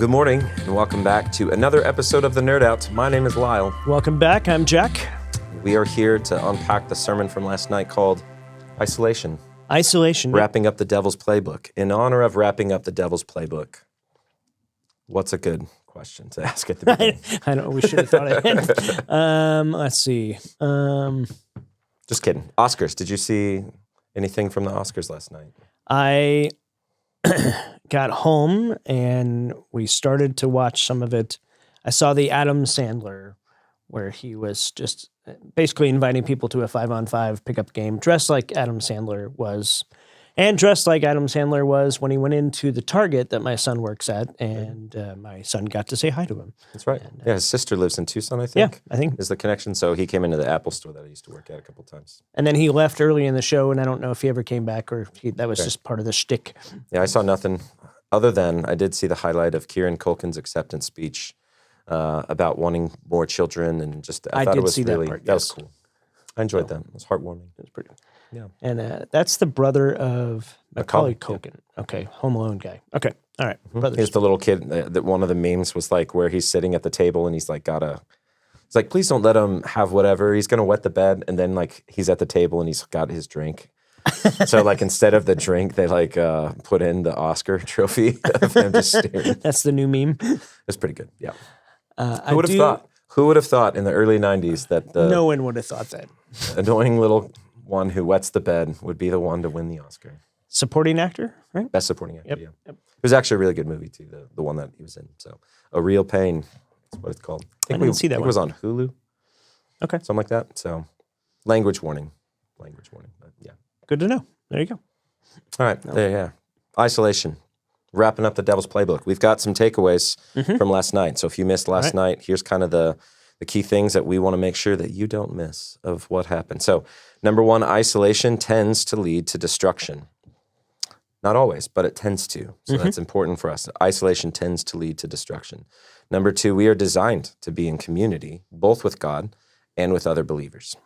good morning, and welcome back to another episode of The Nerd Out. My name is Lyle. Welcome back. I'm Jack. We are here to unpack the sermon from last night called Isolation. Isolation. Wrapping up the Devil's Playbook. In honor of wrapping up the Devil's Playbook, what's a good question to ask at the beginning? I know, we should have thought ahead. Let's see. Just kidding. Oscars. Did you see anything from the Oscars last night? I got home and we started to watch some of it. I saw the Adam Sandler where he was just basically inviting people to a 5-on-5 pickup game, dressed like Adam Sandler was, and dressed like Adam Sandler was when he went into the Target that my son works at, and my son got to say hi to him. That's right. And, his sister lives in Tucson, I think. Yeah, I think. Is the connection. So he came into the Apple store that I used to work at a couple times. And then he left early in the show, and I don't know if he ever came back or that was just part of the shtick. Yeah, I saw nothing other than I did see the highlight of Kieran Culkin's acceptance speech about wanting more children, and just I thought did it was see really that part, that was cool. I enjoyed that. It was heartwarming. It was pretty good. Yeah. And that's the brother of Macaulay Culkin. Yeah. Okay, Home Alone guy. Okay, all right. Mm-hmm. He's the little kid that one of the memes was like where he's sitting at the table and he's like he's like, please don't let him have whatever. He's gonna wet the bed, and then like he's at the table and he's got his drink. So like instead of the drink, they like put in the Oscar trophy of him just staring. That's the new meme. It's pretty good. Yeah. Who would have thought? Who would have thought in the early 90s that the no one would have thought that. annoying little one who wets the bed would be the one to win the Oscar? Supporting actor, right? Best supporting actor, Yep. yeah. Yep. It was actually a really good movie, too, the one that he was in. So, A Real Pain is what it's called. I didn't see that one. It was on Hulu. Okay. Something like that. So, language warning. But yeah. Good to know. There you go. All right. There, yeah. Isolation. Wrapping up the Devil's Playbook. We've got some takeaways from last night. So if you missed last night, here's kind of the key things that we want to make sure that you don't miss of what happened. So number one, isolation tends to lead to destruction. Not always, but it tends to. So that's important for us. Isolation tends to lead to destruction. Number two, we are designed to be in community, both with God and with other believers.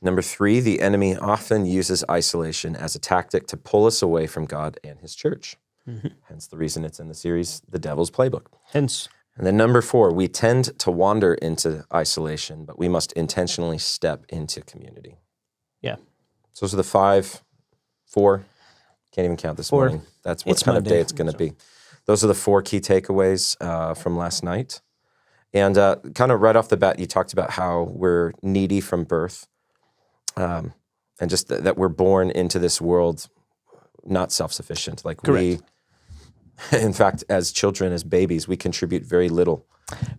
Number three, the enemy often uses isolation as a tactic to pull us away from God and his church. Hence the reason it's in the series, The Devil's Playbook. Hence. And then number four, we tend to wander into isolation, but we must intentionally step into community. Yeah. So those are the four, can't even count this morning. That's what kind of day it's going to be. Those are the four key takeaways from last night. And kind of right off the bat, you talked about how we're needy from birth. And just that we're born into this world not self-sufficient. Like Correct. in fact, as children, as babies, we contribute very little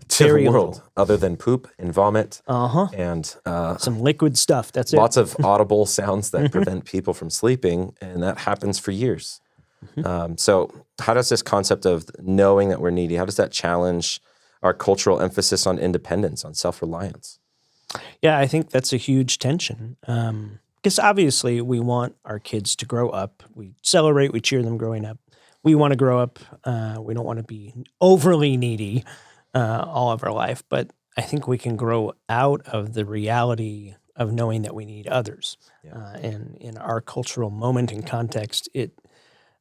to the world other than poop and vomit and some liquid stuff. That's lots of audible sounds that prevent people from sleeping, and that happens for years. So how does this concept of knowing that we're needy, how does that challenge our cultural emphasis on independence, on self-reliance? Yeah, I think that's a huge tension. Because obviously we want our kids to grow up. We celebrate, we cheer them growing up. We want to grow up. We don't want to be overly needy all of our life. But I think we can grow out of the reality of knowing that we need others. And in our cultural moment and context,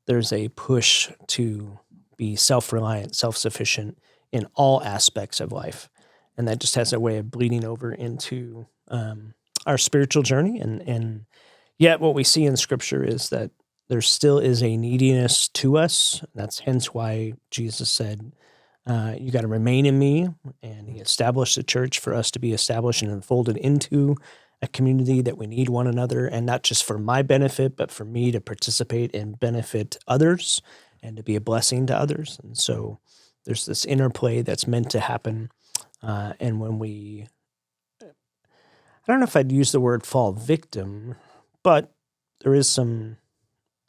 there's a push to be self-reliant, self-sufficient in all aspects of life. And that just has a way of bleeding over into our spiritual journey. And yet what we see in Scripture is that there still is a neediness to us. That's hence why Jesus said, you got to remain in me. And he established the church for us to be established and unfolded into a community that we need one another, and not just for my benefit, but for me to participate and benefit others and to be a blessing to others. And so there's this interplay that's meant to happen. And when I don't know if I'd use the word fall victim, but there is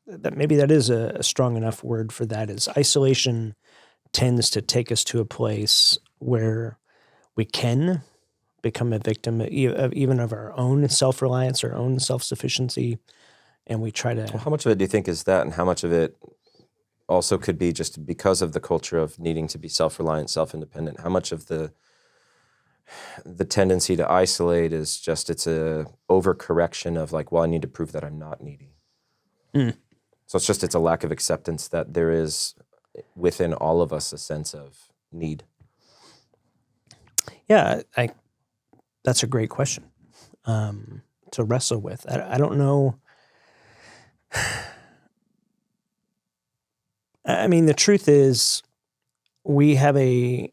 maybe that is a strong enough word for that, is isolation tends to take us to a place where we can become a victim even of our own self-reliance, our own self-sufficiency, and we try to... Well, how much of it do you think is that, and how much of it also could be just because of the culture of needing to be self-reliant, self-independent? How much of the tendency to isolate is just it's a overcorrection of like, well, I need to prove that I'm not needy. So it's a lack of acceptance that there is within all of us a sense of need? Yeah, that's a great question to wrestle with. I don't know. I mean, the truth is, we have a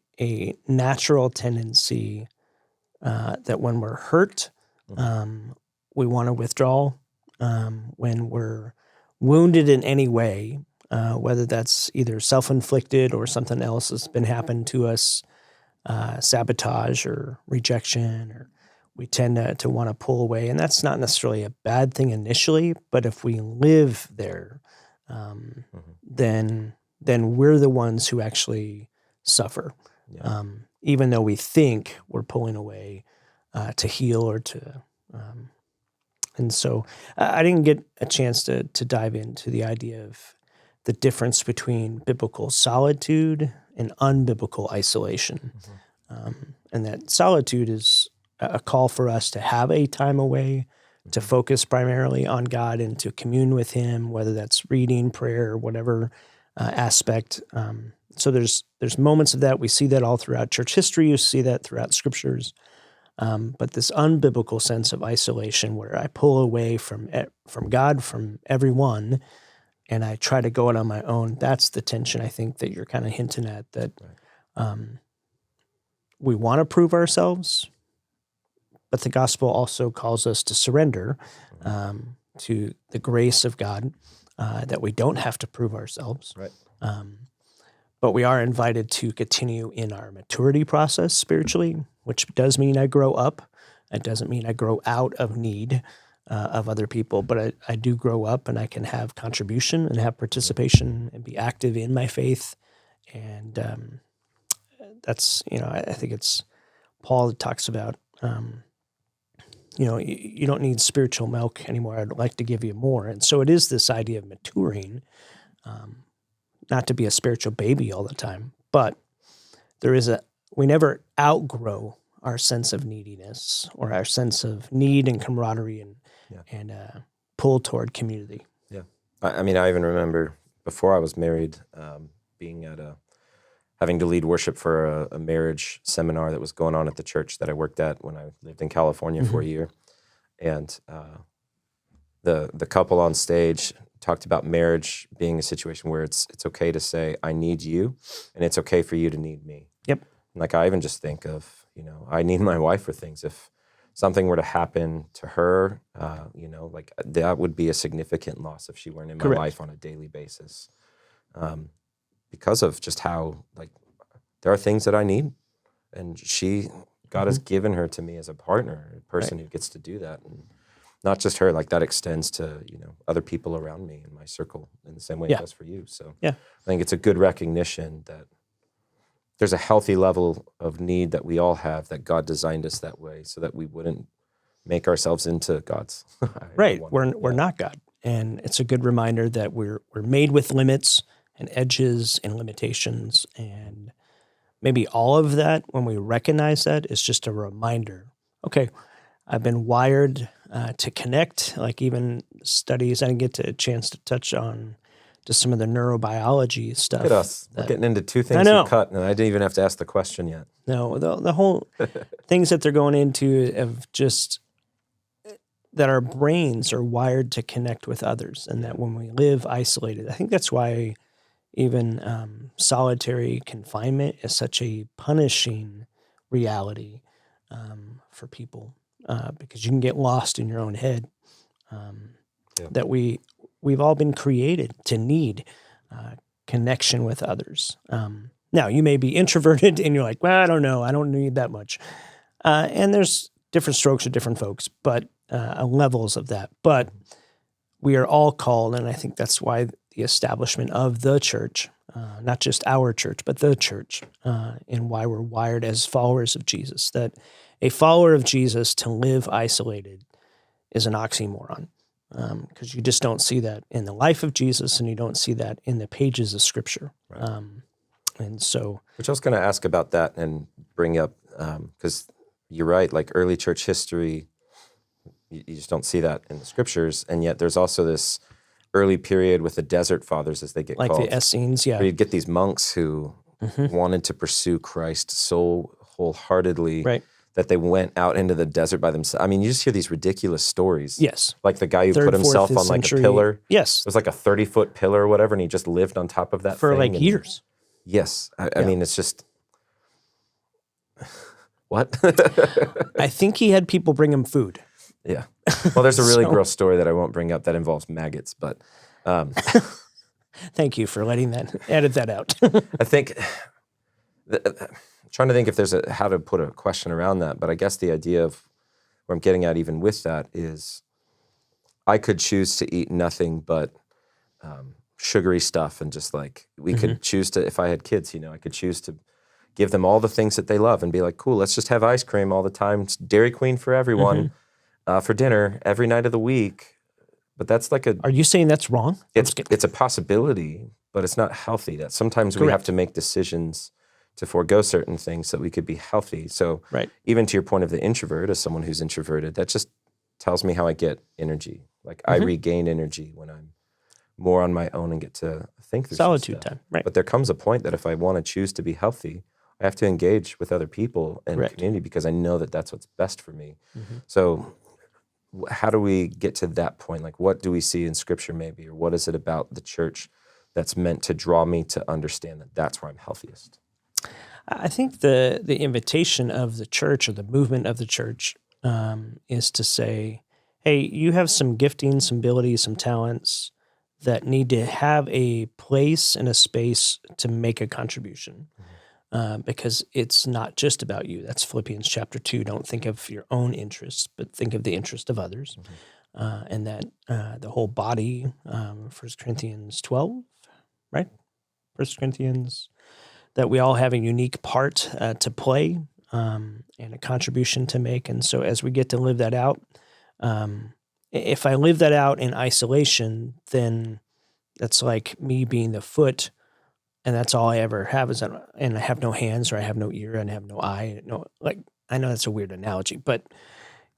natural tendency that when we're hurt, we want to withdraw. When we're wounded in any way, whether that's either self-inflicted or something else has been happened to us, sabotage or rejection, or we tend to want to pull away. And that's not necessarily a bad thing initially, but if we live there, then we're the ones who actually suffer. Yeah. Even though we think we're pulling away to heal or to, and so I didn't get a chance to dive into the idea of the difference between biblical solitude and unbiblical isolation. And that solitude is a call for us to have a time away, to focus primarily on God and to commune with Him, whether that's reading, prayer, or whatever aspect. So there's moments of that. We see that all throughout church history. You see that throughout scriptures. But this unbiblical sense of isolation where I pull away from God, from everyone, and I try to go it on my own, that's the tension I think that you're kind of hinting at, that we want to prove ourselves, but the gospel also calls us to surrender to the grace of God, that we don't have to prove ourselves. Right. But we are invited to continue in our maturity process spiritually, which does mean I grow up. It doesn't mean I grow out of need of other people, but I do grow up, and I can have contribution and have participation and be active in my faith. And that's, I think it's Paul that talks about, you don't need spiritual milk anymore. I'd like to give you more. And so it is this idea of maturing, not to be a spiritual baby all the time, but we never outgrow our sense of neediness or our sense of need and camaraderie and pull toward community. Yeah. I mean, I even remember before I was married, being at having to lead worship for a marriage seminar that was going on at the church that I worked at when I lived in California for a year. And the couple on stage talked about marriage being a situation where it's okay to say, I need you, and it's okay for you to need me. Yep. Like, I even just think of, I need my wife for things. If something were to happen to her, like that would be a significant loss if she weren't in my life on a daily basis. Because of just how, like, there are things that I need, and God has given her to me as a partner, a person who gets to do that. And not just her, like that extends to, other people around me in my circle in the same way it does for you. So I think it's a good recognition that there's a healthy level of need that we all have, that God designed us that way so that we wouldn't make ourselves into gods. Right. We're not God. And it's a good reminder that we're made with limits and edges and limitations. And maybe all of that, when we recognize that, is just a reminder. Okay, I've been wired to connect. Like, even studies, I didn't get a chance to touch on just some of the neurobiology stuff. Look at us. We're getting into two things you cut, and I didn't even have to ask the question yet. No, the whole things that they're going into of just that our brains are wired to connect with others, and that when we live isolated, I think that's why even solitary confinement is such a punishing reality for people, because you can get lost in your own head. That we've all been created to need connection with others. Now, you may be introverted and you're like, well, I don't know, I don't need that much. And there's different strokes for different folks, but levels of that. But we are all called, and I think that's why the establishment of the church, not just our church, but the church, and why we're wired as followers of Jesus, that a follower of Jesus to live isolated is an oxymoron, because you just don't see that in the life of Jesus, and you don't see that in the pages of Scripture. Right. And so, which I was going to ask about that and bring up, because you're right, like early church history, you just don't see that in the Scriptures, and yet there's also this early period with the Desert Fathers, as they get like called. the Essenes, yeah. Where you'd get these monks who wanted to pursue Christ so wholeheartedly Right. that they went out into the desert by themselves. I mean, you just hear these ridiculous stories. Yes. Like the guy who Third, put himself fourth on like century. a pillar. Yes. It was like a 30-foot pillar or whatever, and he just lived on top of that For thing. like and years. Yes. I mean, it's just... What? I think he had people bring him food. Yeah. Well, there's a really So- gross story that I won't bring up that involves maggots, but Thank you for letting that, edit that out. I think, trying to think if there's how to put a question around that, but I guess the idea of where I'm getting at even with that is I could choose to eat nothing but sugary stuff and just like, we could choose to, if I had kids, I could choose to give them all the things that they love and be like, cool, let's just have ice cream all the time. It's Dairy Queen for everyone for dinner every night of the week. But that's like Are you saying that's wrong? it's a possibility, but it's not healthy. That sometimes we have to make decisions to forego certain things so that we could be healthy. So even to your point of the introvert, as someone who's introverted, that just tells me how I get energy. Like I regain energy when I'm more on my own and get to think through solitude some stuff. time. Right. But there comes a point that if I want to choose to be healthy, I have to engage with other people and community because I know that that's what's best for me. So how do we get to that point? Like, what do we see in Scripture maybe, or what is it about the church that's meant to draw me to understand that that's where I'm healthiest? I think the invitation of the church or the movement of the church is to say, hey, you have some gifting, some abilities, some talents that need to have a place and a space to make a contribution. Because it's not just about you. That's Philippians chapter 2. Don't think of your own interests, but think of the interest of others. And that the whole body, 1 Corinthians 12, right? 1 Corinthians, that we all have a unique part to play and a contribution to make. And so as we get to live that out, if I live that out in isolation, then that's like me being the foot, and that's all I ever have is that, and I have no hands, or I have no ear, and I have no eye. I know that's a weird analogy, but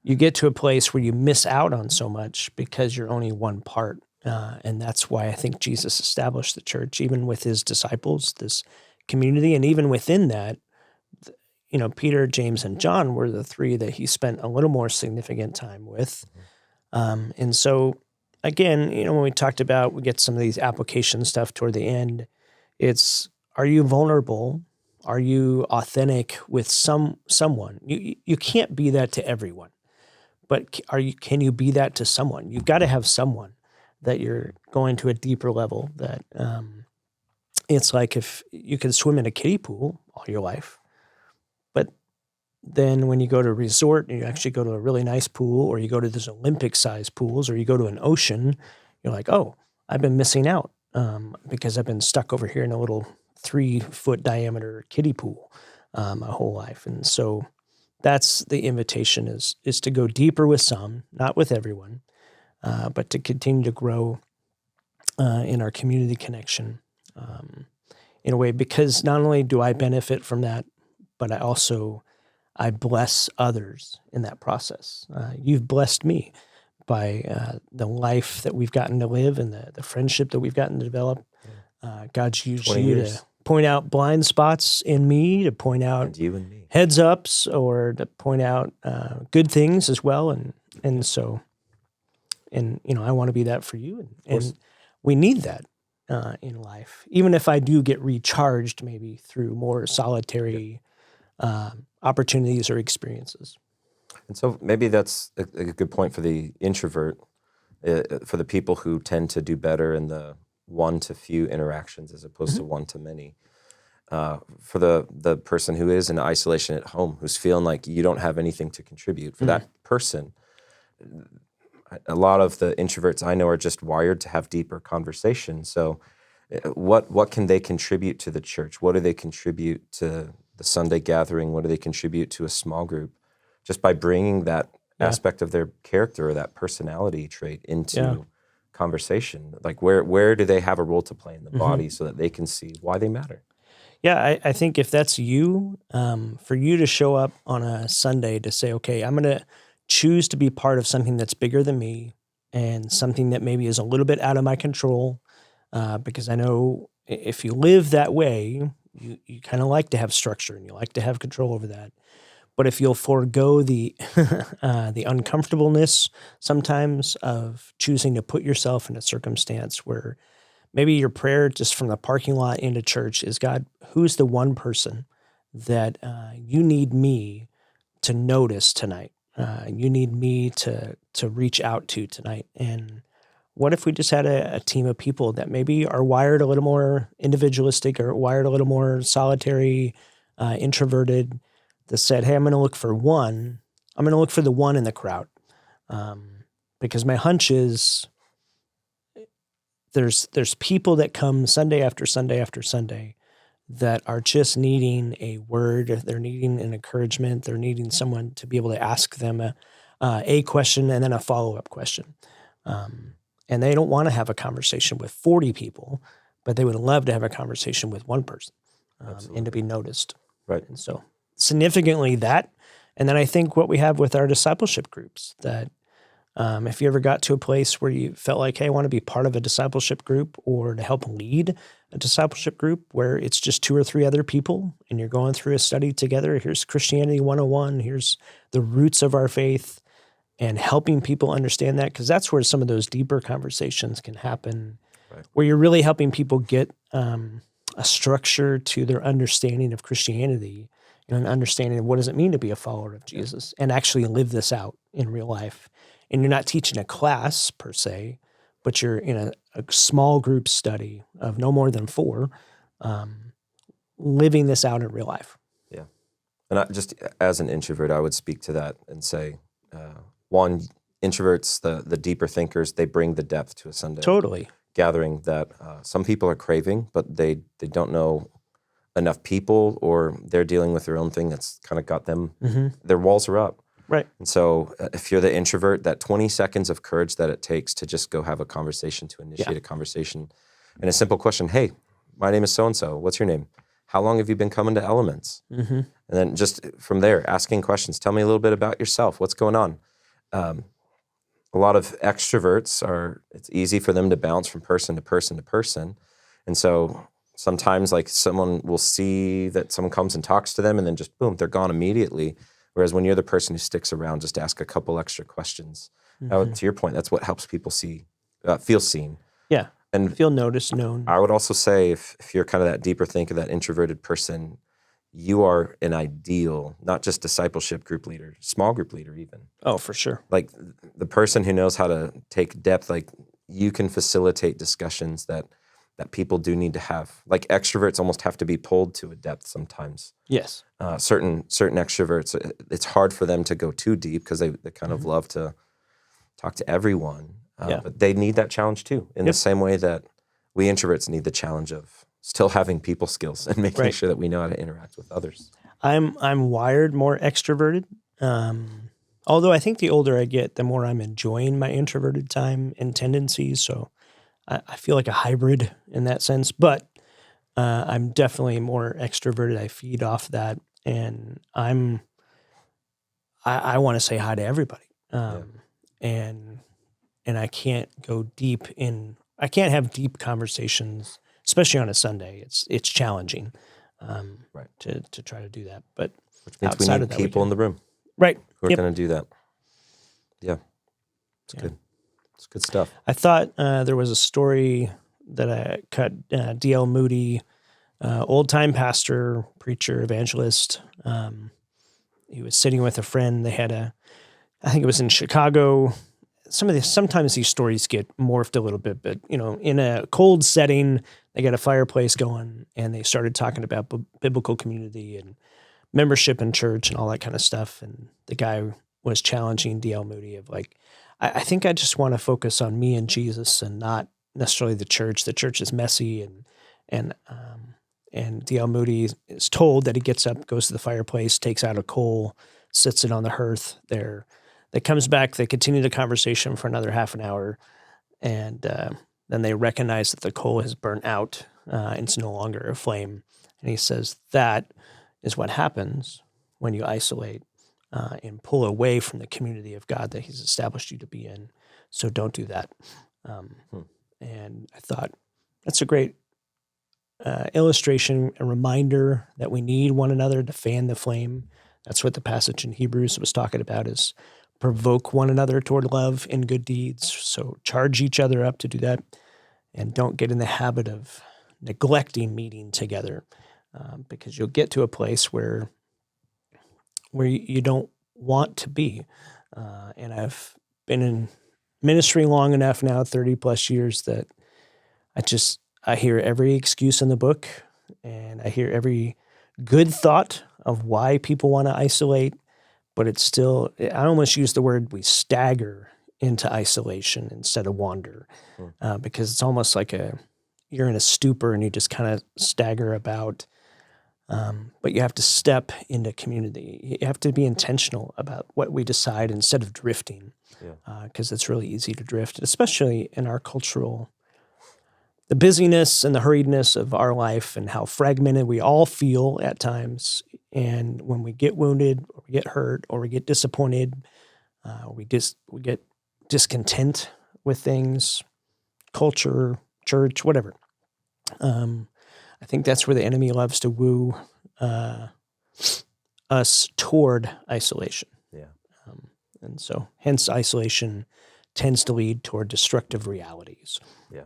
you get to a place where you miss out on so much because you're only one part. And that's why I think Jesus established the church, even with his disciples, this community. And even within that, Peter, James, and John were the three that he spent a little more significant time with. And so, again, when we talked about, we get some of these application stuff toward the end. It's, are you vulnerable? Are you authentic with someone? You can't be that to everyone, but can you be that to someone? You've got to have someone that you're going to a deeper level. That it's like if you can swim in a kiddie pool all your life, but then when you go to a resort and you actually go to a really nice pool, or you go to these Olympic-sized pools, or you go to an ocean, you're like, oh, I've been missing out. Because I've been stuck over here in a little 3-foot diameter kiddie pool my whole life. And so that's the invitation is to go deeper with some, not with everyone, but to continue to grow in our community connection in a way, because not only do I benefit from that, but I bless others in that process. You've blessed me by the life that we've gotten to live and the friendship that we've gotten to develop. God's used you to point out blind spots in me, to point out you and me. heads ups, or to point out good things as well. And so, I want to be that for you. And we need that in life, even if I do get recharged maybe through more solitary opportunities or experiences. And so maybe that's a good point for the introvert, for the people who tend to do better in the one to few interactions as opposed to one to many. For the person who is in isolation at home, who's feeling like you don't have anything to contribute, for that person, a lot of the introverts I know are just wired to have deeper conversation. So what can they contribute to the church? What do they contribute to the Sunday gathering? What do they contribute to a small group? Just by bringing that aspect of their character or that personality trait into conversation. Like where do they have a role to play in the body so that they can see why they matter? Yeah, I think if that's you, for you to show up on a Sunday to say, okay, I'm going to choose to be part of something that's bigger than me, and something that maybe is a little bit out of my control, because I know if you live that way, you kind of like to have structure and you like to have control over that. But if you'll forego the the uncomfortableness sometimes of choosing to put yourself in a circumstance where maybe your prayer just from the parking lot into church is, God, who's the one person that you need me to notice tonight? You need me to reach out to tonight. And what if we just had a team of people that maybe are wired a little more individualistic or wired a little more solitary, introverted, that said, hey, I'm going to look for one. I'm going to look for the one in the crowd. Because my hunch is there's people that come Sunday after Sunday after Sunday that are just needing a word. They're needing an encouragement. They're needing someone to be able to ask them a question and then a follow-up question. And they don't want to have a conversation with 40 people, but they would love to have a conversation with one person and to be noticed. Right. And so significantly that. And then I think what we have with our discipleship groups, that if you ever got to a place where you felt like, hey, I want to be part of a discipleship group or to help lead a discipleship group where it's just 2 or 3 other people and you're going through a study together. Here's Christianity 101. Here's the roots of our faith, and helping people understand that, because that's where some of those deeper conversations can happen, right, where you're really helping people get a structure to their understanding of Christianity, an understanding of what does it mean to be a follower of Jesus and actually live this out in real life. And you're not teaching a class per se, but you're in a small group study of no more than 4, living this out in real life. Yeah. And just as an introvert, I would speak to that and say, one, introverts, the deeper thinkers, they bring the depth to a Sunday gathering that some people are craving, but they don't know enough people, or they're dealing with their own thing that's kind of got them, their walls are up. Right. And so if you're the introvert, that 20 seconds of courage that it takes to just go have a conversation, to initiate a conversation, and a simple question, hey, my name is so-and-so, what's your name? How long have you been coming to Elements? And then just from there, asking questions, tell me a little bit about yourself, what's going on? A lot of extroverts it's easy for them to bounce from person to person to person. And so sometimes like someone will see that someone comes and talks to them and then just boom, they're gone immediately. Whereas when you're the person who sticks around, just ask a couple extra questions. To your point, that's what helps people feel seen. Yeah, and feel noticed, known. I would also say if you're kind of that deeper thinker, that introverted person, you are an ideal, not just discipleship group leader, small group leader even. Oh, for sure. Like the person who knows how to take depth, like you can facilitate discussions that people do need to have. Like extroverts almost have to be pulled to a depth sometimes. Yes. Certain extroverts, it's hard for them to go too deep because they kind of love to talk to everyone. But they need that challenge too, in the same way that we introverts need the challenge of still having people skills and making sure that we know how to interact with others. I'm wired more extroverted. Although I think the older I get, the more I'm enjoying my introverted time and tendencies. So I feel like a hybrid in that sense, but I'm definitely more extroverted. I feed off that, and I want to say hi to everybody. And I can't go deep I can't have deep conversations, especially on a Sunday. It's challenging to try to do that. But which means we need people in the room, right, who are going to do that. Yeah, it's good. It's good stuff. I thought there was a story that I cut. D.L. Moody, old-time pastor, preacher, evangelist. He was sitting with a friend. They had I think it was in Chicago. Sometimes these stories get morphed a little bit, but in a cold setting, they got a fireplace going, and they started talking about biblical community and membership in church and all that kind of stuff. And the guy was challenging D.L. Moody of like, I think I just want to focus on me and Jesus and not necessarily the church. The church is messy, and D.L. Moody is told that he gets up, goes to the fireplace, takes out a coal, sits it on the hearth there. They comes back, they continue the conversation for another half an hour, and then they recognize that the coal has burnt out. It's no longer a flame. And he says, that is what happens when you isolate and pull away from the community of God that he's established you to be in. So don't do that. And I thought that's a great illustration, a reminder that we need one another to fan the flame. That's what the passage in Hebrews was talking about, is provoke one another toward love and good deeds. So charge each other up to do that, and don't get in the habit of neglecting meeting together, because you'll get to a place where you don't want to be. And I've been in ministry long enough now, 30 plus years, that I hear every excuse in the book, and I hear every good thought of why people want to isolate, but it's still, I almost use the word, we stagger into isolation instead of wander, because it's almost like you're in a stupor and you just kind of stagger about, but you have to step into community. You have to be intentional about what we decide instead of drifting, because it's really easy to drift, especially in our the busyness and the hurriedness of our life and how fragmented we all feel at times. And when we get wounded or we get hurt or we get disappointed, we get discontent with things, culture, church, whatever. I think that's where the enemy loves to woo us toward isolation. Yeah. And so hence isolation tends to lead toward destructive realities. Yeah.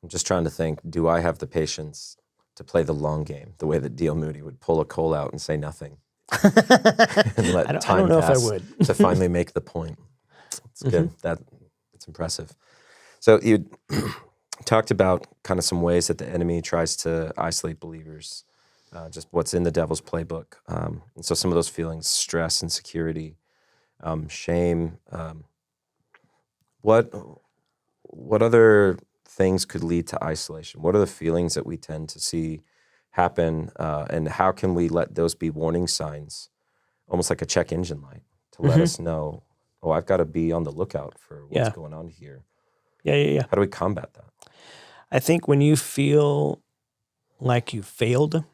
I'm just trying to think, do I have the patience to play the long game, the way that D.L. Moody would pull a Cole out and say nothing and let time pass if I would. to finally make the point? It's good. It's impressive. So you talked about kind of some ways that the enemy tries to isolate believers, just what's in the devil's playbook. And so some of those feelings, stress, insecurity, shame. What other things could lead to isolation? What are the feelings that we tend to see happen, and how can we let those be warning signs, almost like a check engine light, to let us know, oh, I've got to be on the lookout for what's going on here? Yeah. How do we combat that? I think when you feel like you failed,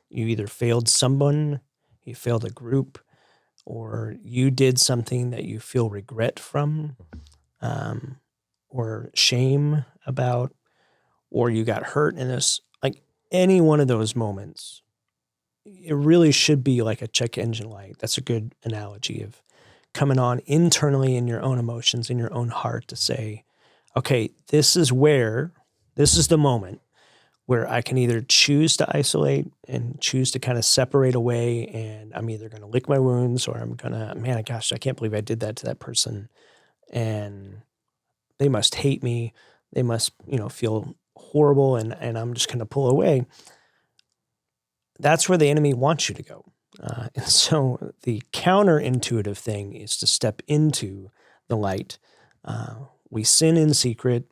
you either failed someone, you failed a group, or you did something that you feel regret from, or shame about, or you got hurt in this, like any one of those moments, it really should be like a check engine light. That's a good analogy of coming on internally in your own emotions, in your own heart, to say, okay, this is the moment where I can either choose to isolate and choose to kind of separate away, and I'm either going to lick my wounds, or I'm going to, man, gosh, I can't believe I did that to that person, and they must hate me. They must, feel horrible, and I'm just going to pull away. That's where the enemy wants you to go. And so the counterintuitive thing is to step into the light. We sin in secret,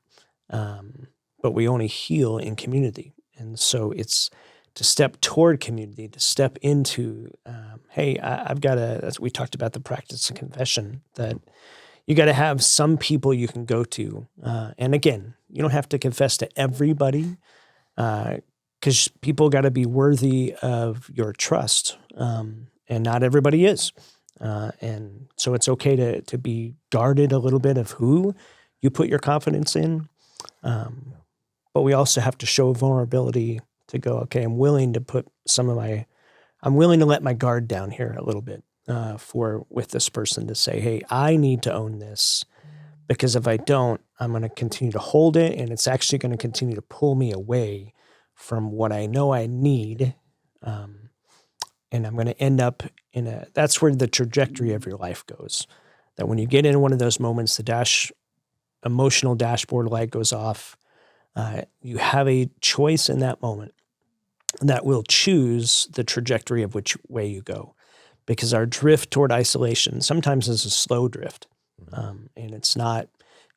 but we only heal in community. And so it's to step toward community, to step into, hey, I've got as we talked about the practice of confession, that you got to have some people you can go to. And again, you don't have to confess to everybody, because people got to be worthy of your trust. And not everybody is. And so it's okay to be guarded a little bit of who you put your confidence in. But we also have to show vulnerability to go, okay, I'm willing to let my guard down here a little bit with this person, to say, hey, I need to own this, because if I don't, I'm going to continue to hold it, and it's actually going to continue to pull me away from what I know I need. And I'm going to end up that's where the trajectory of your life goes. That when you get in one of those moments, the emotional dashboard light goes off. You have a choice in that moment that will choose the trajectory of which way you go. Because our drift toward isolation sometimes is a slow drift. And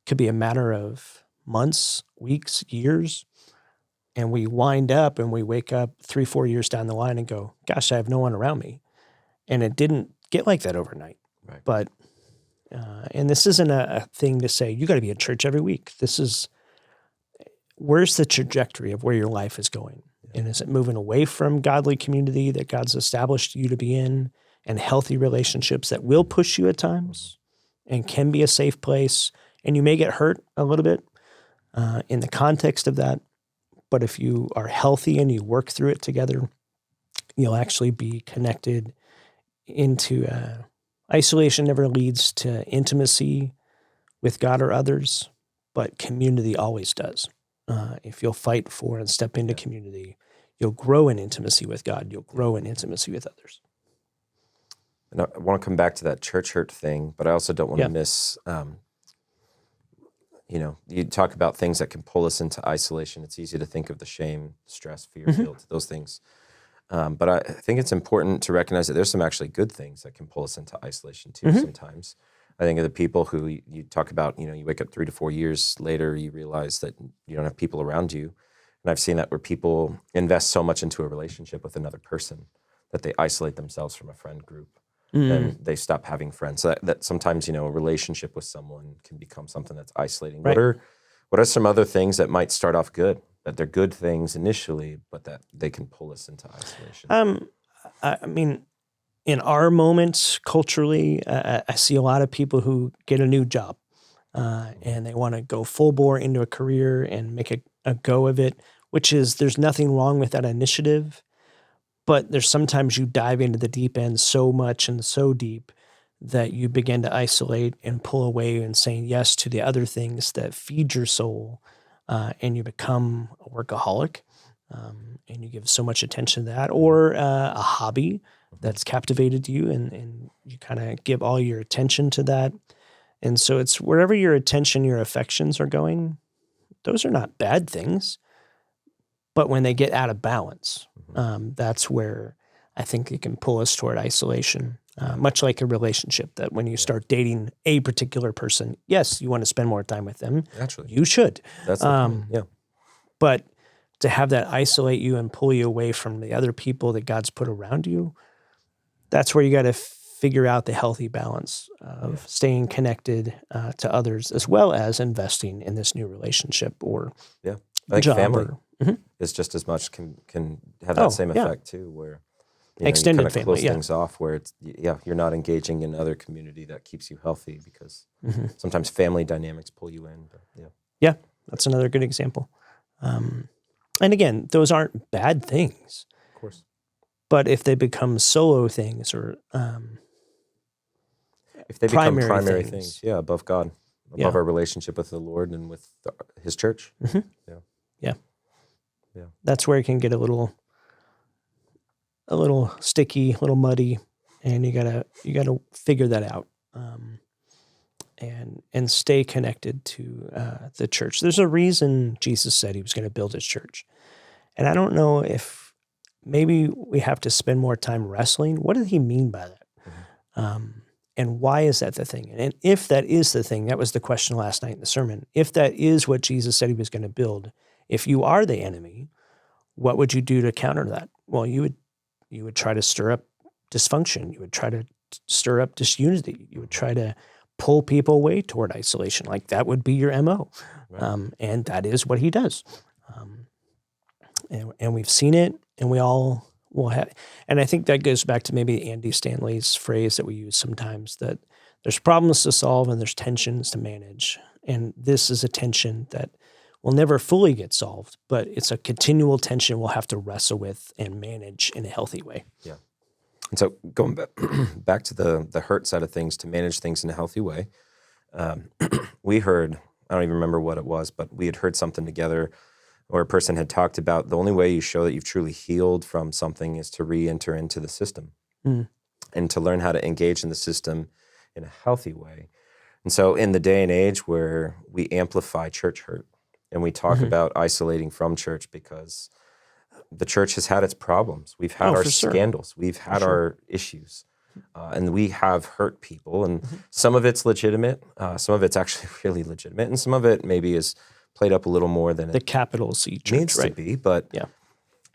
could be a matter of months, weeks, years. And we wind up and we wake up 3-4 years down the line and go, gosh, I have no one around me. And it didn't get like that overnight. Right. But, and this isn't a thing to say, you got to be in church every week. Where's the trajectory of where your life is going? And is it moving away from godly community that God's established you to be in and healthy relationships that will push you at times and can be a safe place? And you may get hurt a little bit in the context of that. But if you are healthy and you work through it together, you'll actually be connected into isolation never leads to intimacy with God or others, but community always does. If you'll fight for and step into community, you'll grow in intimacy with God. You'll grow in intimacy with others. And I want to come back to that church hurt thing, but I also don't want to miss, you talk about things that can pull us into isolation. It's easy to think of the shame, stress, fear, guilt, those things. But I think it's important to recognize that there's some actually good things that can pull us into isolation too sometimes. I think of the people who you talk about, you wake up 3 to 4 years later, you realize that you don't have people around you. And I've seen that where people invest so much into a relationship with another person that they isolate themselves from a friend group and they stop having friends. So that sometimes, a relationship with someone can become something that's isolating. Right. What are some other things that might start off good, that they're good things initially, but that they can pull us into isolation? I mean, in our moments culturally, I see a lot of people who get a new job and they want to go full bore into a career and make a go of it, which is, there's nothing wrong with that initiative, but there's sometimes you dive into the deep end so much and so deep that you begin to isolate and pull away and saying yes to the other things that feed your soul, and you become a workaholic, and you give so much attention to that, or a hobby that's captivated you, and you kind of give all your attention to that. And so it's wherever your attention, your affections are going, those are not bad things. But when they get out of balance, that's where I think it can pull us toward isolation, much like a relationship, that when you start dating a particular person, yes, you want to spend more time with them. Naturally. You should. That's the point. Yeah. But to have that isolate you and pull you away from the other people that God's put around you, that's where you got to figure out the healthy balance of staying connected to others, as well as investing in this new relationship or I think job. family is just as much can have that same effect too, where extended you kind of family, close things off, where it's you're not engaging in other community that keeps you healthy, because sometimes family dynamics pull you in. But yeah, that's another good example. And again, those aren't bad things, of course. But if they become solo things or if they become primary things, above God, above our relationship with the Lord and with His church, that's where it can get a little sticky, a little muddy, and you gotta figure that out, and stay connected to the church. There's a reason Jesus said He was going to build His church, and I don't know if maybe we have to spend more time wrestling. What did He mean by that? And why is that the thing? And if that is the thing, that was the question last night in the sermon. If that is what Jesus said He was going to build, if you are the enemy, what would you do to counter that? Well, you would try to stir up dysfunction. You would try to stir up disunity. You would try to pull people away toward isolation. Like, that would be your MO. Right. And that is what He does. And we've seen it, and we all will have. And I think that goes back to maybe Andy Stanley's phrase that we use sometimes, that there's problems to solve and there's tensions to manage. And this is a tension that will never fully get solved, but it's a continual tension we'll have to wrestle with and manage in a healthy way. Yeah. And so going back to the hurt side of things, to manage things in a healthy way, we heard, I don't even remember what it was, but we had heard something together, or a person had talked about the only way you show that you've truly healed from something is to re-enter into the system and to learn how to engage in the system in a healthy way. And so in the day and age where we amplify church hurt and we talk about isolating from church because the church has had its problems. We've had our scandals. We've had our issues. And we have hurt people. And some of it's legitimate. Some of it's actually really legitimate. And some of it maybe is played up a little more than the capital C church needs to be. But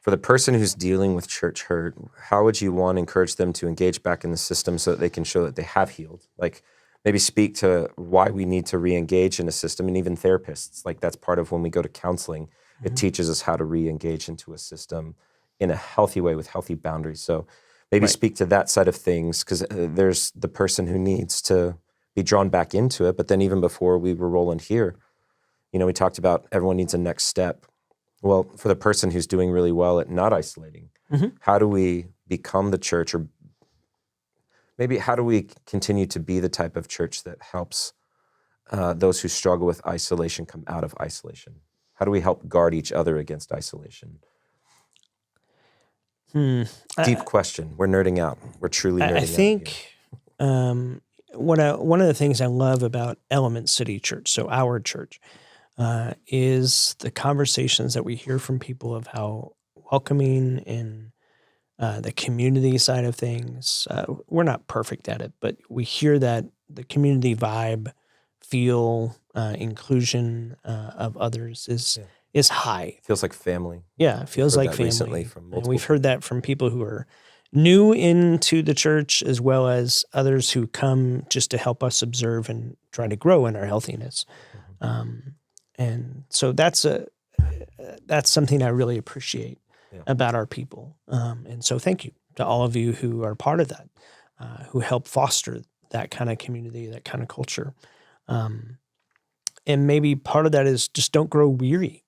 for the person who's dealing with church hurt, how would you want to encourage them to engage back in the system so that they can show that they have healed? Like, maybe speak to why we need to re-engage in a system, and even therapists. Like, that's part of when we go to counseling. It teaches us how to re-engage into a system in a healthy way with healthy boundaries. So maybe speak to that side of things, because there's the person who needs to be drawn back into it. But then even before we were rolling here, we talked about everyone needs a next step. Well, for the person who's doing really well at not isolating, how do we become the church, or maybe how do we continue to be the type of church that helps those who struggle with isolation come out of isolation? How do we help guard each other against isolation? Deep question. We're nerding out. We're truly nerding out. I think one of the things I love about Element City Church, so our church, is the conversations that we hear from people of how welcoming and the community side of things. We're not perfect at it, but we hear that the community vibe, feel, inclusion of others is high. Feels like family. Yeah, it feels like family. Recently from and we've heard that from people who are new into the church, as well as others who come just to help us observe and try to grow in our healthiness. And so that's something I really appreciate about our people. And so thank you to all of you who are part of that, who help foster that kind of community, that kind of culture. And maybe part of that is just don't grow weary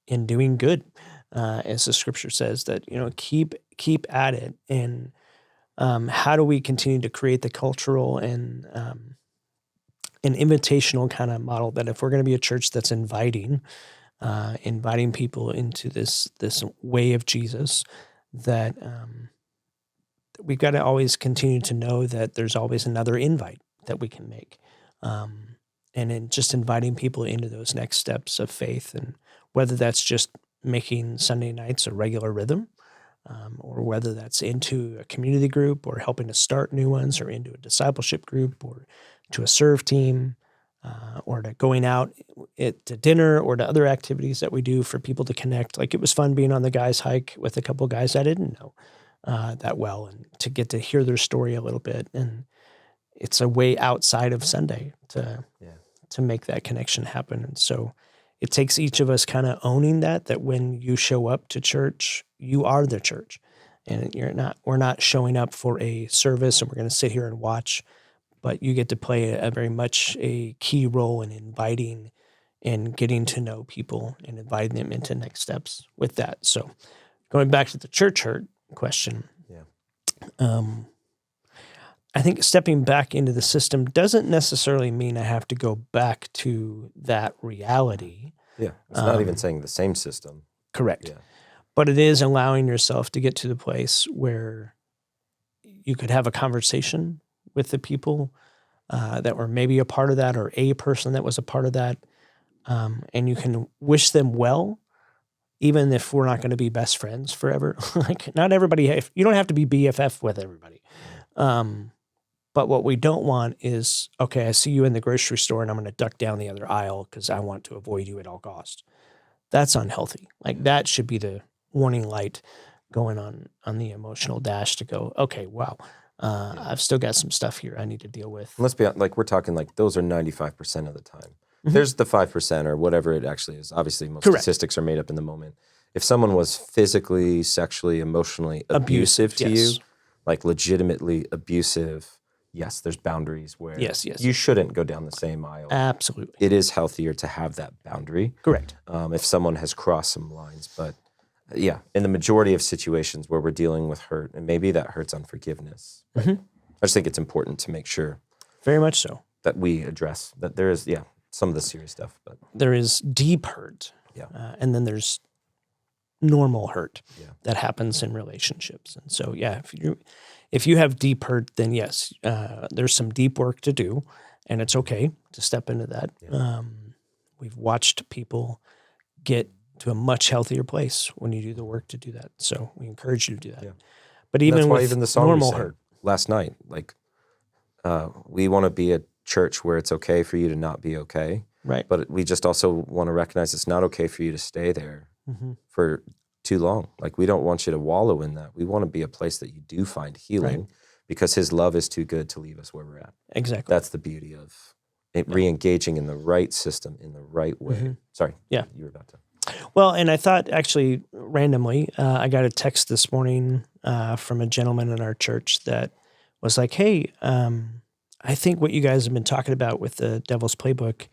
in doing good, as the scripture says, that keep at it. And how do we continue to create the cultural and an invitational kind of model that if we're going to be a church that's inviting people into this way of Jesus, that we've got to always continue to know that there's always another invite that we can make. And in just inviting people into those next steps of faith, and whether that's just making Sunday nights a regular rhythm, or whether that's into a community group, or helping to start new ones, or into a discipleship group, or to a serve team, or to going out to dinner, or to other activities that we do for people to connect. Like, it was fun being on the guys' hike with a couple of guys I didn't know that well, and to get to hear their story a little bit. And it's a way outside of Sunday to make that connection happen. And so it takes each of us kind of owning that when you show up to church, you are the church, and we're not showing up for a service and we're going to sit here and watch, but you get to play a very much a key role in inviting and getting to know people and inviting them into next steps with that. So going back to the church hurt question, I think stepping back into the system doesn't necessarily mean I have to go back to that reality. Yeah, it's not even saying the same system. Correct. Yeah. But it is allowing yourself to get to the place where you could have a conversation with the people that were maybe a part of that, or a person that was a part of that, and you can wish them well, even if we're not going to be best friends forever. Like, not everybody, you don't have to be BFF with everybody. But what we don't want is, okay, I see you in the grocery store and I'm going to duck down the other aisle because I want to avoid you at all costs. That's unhealthy. Like, that should be the warning light going on the emotional dash to go, okay, wow, I've still got some stuff here I need to deal with. Let's be like, we're talking like those are 95% of the time. There's the 5% or whatever it actually is. Obviously, most statistics are made up in the moment. If someone was physically, sexually, emotionally abusive to you, like legitimately abusive, yes, there's boundaries where you shouldn't go down the same aisle. Absolutely. It is healthier to have that boundary. Correct. If someone has crossed some lines. But in the majority of situations where we're dealing with hurt, and maybe that hurt's unforgiveness, right? I just think it's important to make sure. Very much so. That we address that there is, some of the serious stuff. But there is deep hurt. And then there's normal hurt that happens in relationships. And so, if you have deep hurt, then yes, there's some deep work to do, and it's okay to step into that. We've watched people get to a much healthier place when you do the work to do that. So we encourage you to do that. But even with the song normal hurt last night, like we want to be a church where it's okay for you to not be okay. Right. But we just also want to recognize it's not okay for you to stay there for too long. Like, we don't want you to wallow in that. We want to be a place that you do find healing because his love is too good to leave us where we're at. Exactly. That's the beauty of re-engaging in the right system in the right way. Sorry. Yeah. You were about to. Well, and I thought actually randomly, I got a text this morning from a gentleman in our church that was like, "Hey, I think what you guys have been talking about with the Devil's Playbook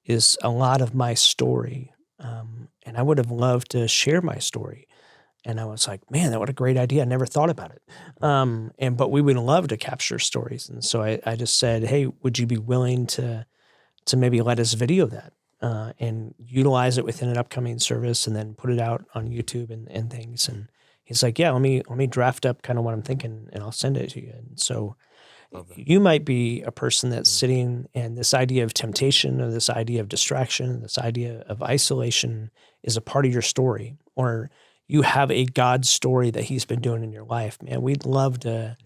is a lot of my story, and I would have loved to share my story." And I was like, "Man, what a great idea! I never thought about it." But we would love to capture stories, and so I just said, "Hey, would you be willing to maybe let us video that and utilize it within an upcoming service and then put it out on YouTube and things?" And he's like, "Yeah, let me draft up kind of what I'm thinking and I'll send it to you." And so Love that. you might be a person that's sitting and this idea of temptation or this idea of distraction, this idea of isolation is a part of your story, or you have a God story that he's been doing in your life. Man, we'd love to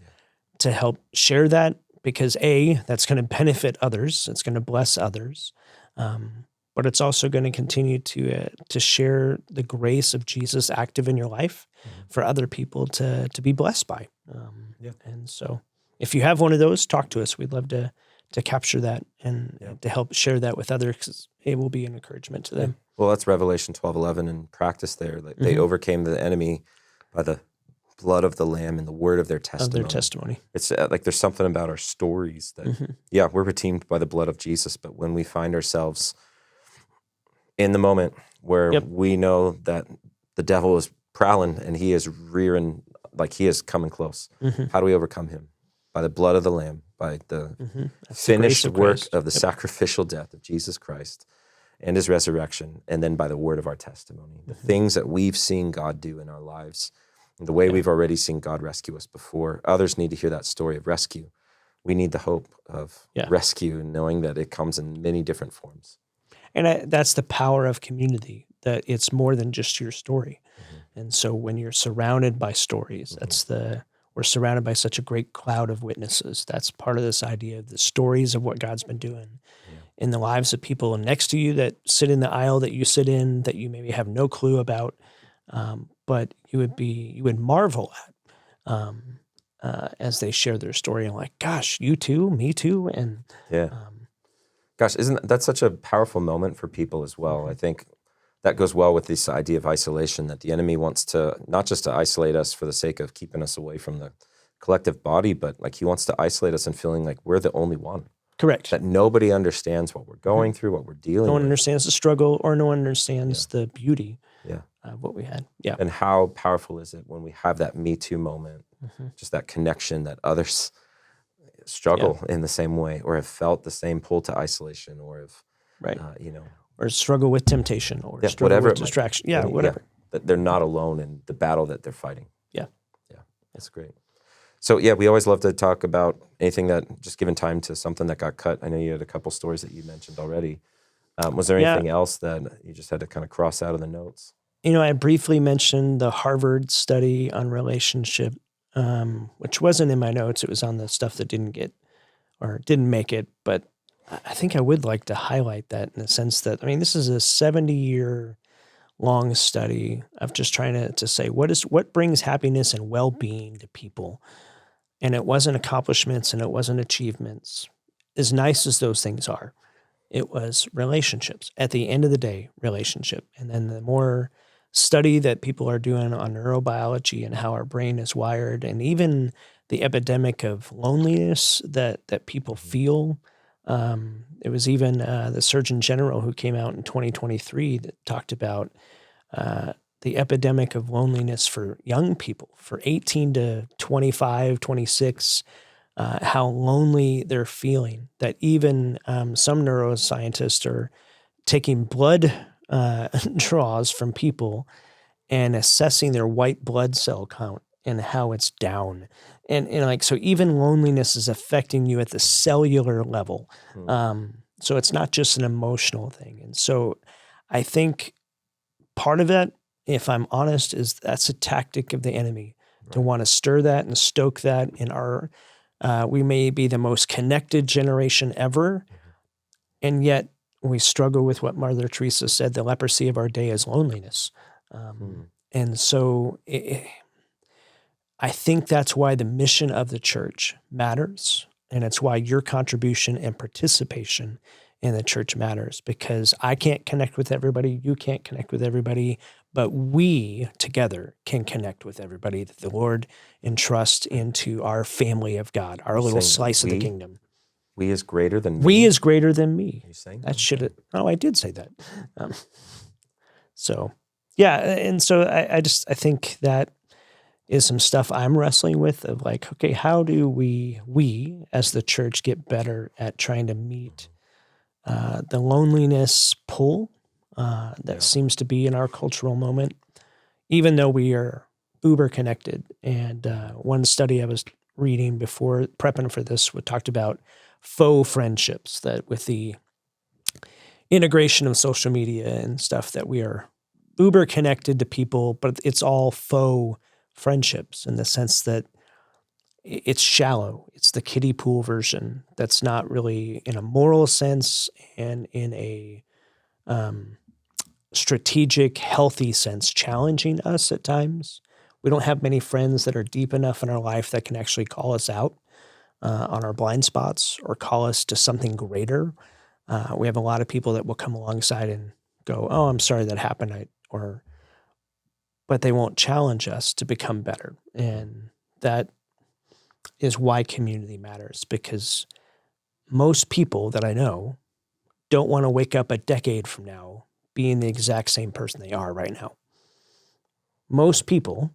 help share that because that's going to benefit others. It's going to bless others. But it's also going to continue to share the grace of Jesus active in your life for other people to be blessed by. And so if you have one of those, talk to us. We'd love to capture that and to help share that with others 'cause it will be an encouragement to them. Well, that's Revelation 12:11 in practice there. Like they overcame the enemy by the blood of the Lamb and the word of their testimony. It's like there's something about our stories that, we're redeemed by the blood of Jesus, but when we find ourselves in the moment where we know that the devil is prowling and he is rearing, like he is coming close, how do we overcome him? By the blood of the Lamb, by the finished work of the sacrificial death of Jesus Christ and his resurrection, and then by the word of our testimony. The things that we've seen God do in our lives, the way we've already seen God rescue us before. Others need to hear that story of rescue. We need the hope of rescue and knowing that it comes in many different forms. And that's the power of community, that it's more than just your story. And so when you're surrounded by stories, we're surrounded by such a great cloud of witnesses. That's part of this idea of the stories of what God's been doing in the lives of people next to you that sit in the aisle that you sit in, that you maybe have no clue about, but you would marvel at as they share their story and like, gosh, you too, me too, and gosh, isn't that's such a powerful moment for people as well? I think that goes well with this idea of isolation, that the enemy wants to not just to isolate us for the sake of keeping us away from the collective body, but like he wants to isolate us and feeling like we're the only one. Correct. That nobody understands what we're going through, what we're dealing with. No one understands the struggle, or no one understands the beauty of what we had. Yeah. And how powerful is it when we have that Me Too moment, just that connection that others struggle in the same way or have felt the same pull to isolation or have, or struggle with temptation or struggle whatever with distraction. Whatever. That they're not alone in the battle that they're fighting. Yeah. That's great. So, we always love to talk about anything that, just given time to something that got cut. I know you had a couple stories that you mentioned already. Was there anything else that you just had to kind of cross out of the notes? I briefly mentioned the Harvard study on relationship, which wasn't in my notes. It was on the stuff that didn't make it. But I think I would like to highlight that in the sense that, this is a 70-year long study of just trying to say what brings happiness and well-being to people. And it wasn't accomplishments and it wasn't achievements. As nice as those things are, it was relationships. At the end of the day, relationship. And then the more study that people are doing on neurobiology and how our brain is wired, and even the epidemic of loneliness that people feel. It was even the Surgeon General who came out in 2023 that talked about the epidemic of loneliness for young people, for 18 to 25, 26, how lonely they're feeling, that even some neuroscientists are taking blood draws from people and assessing their white blood cell count and how it's down. And so even loneliness is affecting you at the cellular level. So it's not just an emotional thing. And so I think part of that, if I'm honest, is that's a tactic of the enemy to want to stir that and stoke that in our, we may be the most connected generation ever. And yet we struggle with what Mother Teresa said, the leprosy of our day is loneliness. And so I think that's why the mission of the church matters. And it's why your contribution and participation in the church matters, because I can't connect with everybody. You can't connect with everybody, but we together can connect with everybody that the Lord entrusts into our family of God, our little saying slice of the we? kingdom. We is greater than me. We is greater than me. Are you saying That should have, oh, I did say that. So, yeah. And so I think that is some stuff I'm wrestling with, of like, okay, how do we as the church get better at trying to meet the loneliness pull that seems to be in our cultural moment, even though we are uber connected. And one study I was reading before prepping for this talked about faux friendships, that with the integration of social media and stuff, that we are uber connected to people, but it's all faux friendships, in the sense that it's shallow. It's the kiddie pool version that's not really, in a moral sense and in a strategic, healthy sense, challenging us at times. We don't have many friends that are deep enough in our life that can actually call us out on our blind spots, or call us to something greater. We have a lot of people that will come alongside and go, "Oh, I'm sorry that happened," but they won't challenge us to become better. And that is why community matters, because most people that I know don't want to wake up a decade from now being the exact same person they are right now. Most people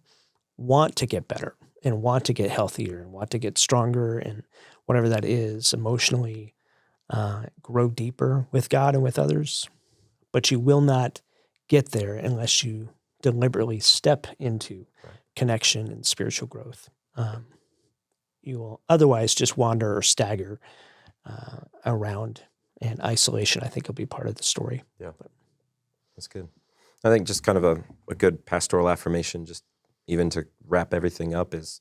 want to get better and want to get healthier and want to get stronger, and whatever that is, emotionally, grow deeper with God and with others. But you will not get there unless you deliberately step into connection and spiritual growth. You will otherwise just wander or stagger around, and isolation, I think, will be part of the story. Yeah, that's good. I think just kind of a good pastoral affirmation, just even to wrap everything up, is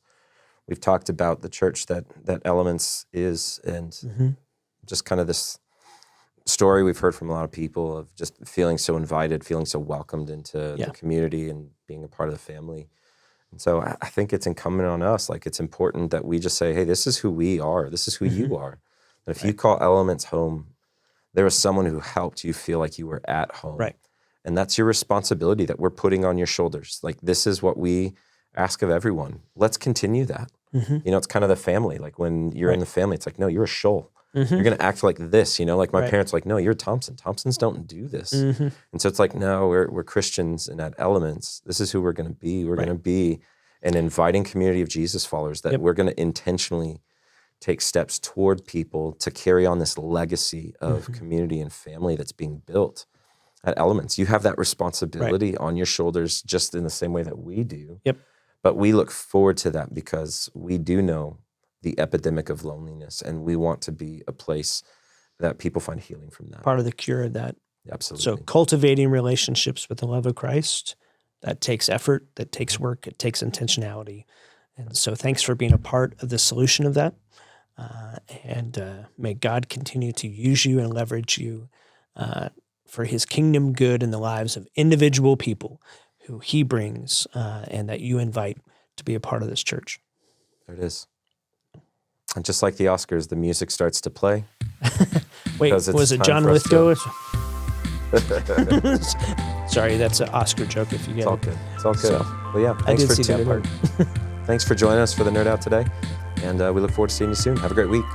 we've talked about the church that Elements is, and just kind of this story we've heard from a lot of people of just feeling so invited, feeling so welcomed into the community and being a part of the family. And so I think it's incumbent on us, like it's important that we just say, hey, this is who we are. This is who you are. And if you call Elements home, there was someone who helped you feel like you were at home. Right. And that's your responsibility that we're putting on your shoulders. Like, this is what we ask of everyone. Let's continue that. You know, it's kind of the family. Like when you're in the family, it's like, no, you're a Scholl. You're going to act like this, you know, like my parents are like, no, you're Thompson. Thompsons don't do this. And so it's like, no, we're Christians, and at Elements, this is who we're going to be. We're going to be an inviting community of Jesus followers, that we're going to intentionally take steps toward people to carry on this legacy of community and family that's being built at Elements. You have that responsibility on your shoulders, just in the same way that we do. But we look forward to that because we do know the epidemic of loneliness, and we want to be a place that people find healing from that. Part of the cure of that. Absolutely. So cultivating relationships with the love of Christ, that takes effort, that takes work, it takes intentionality. And so thanks for being a part of the solution of that. And may God continue to use you and leverage you for his kingdom good in the lives of individual people who he brings and that you invite to be a part of this church. There it is. And just like the Oscars, the music starts to play. Wait, was it John Lithgow? Sorry, that's an Oscar joke if you get it. It's all good. It's all good. So, well, yeah, thanks for tuning in. Thanks for joining us for the Nerd Out today. And we look forward to seeing you soon. Have a great week.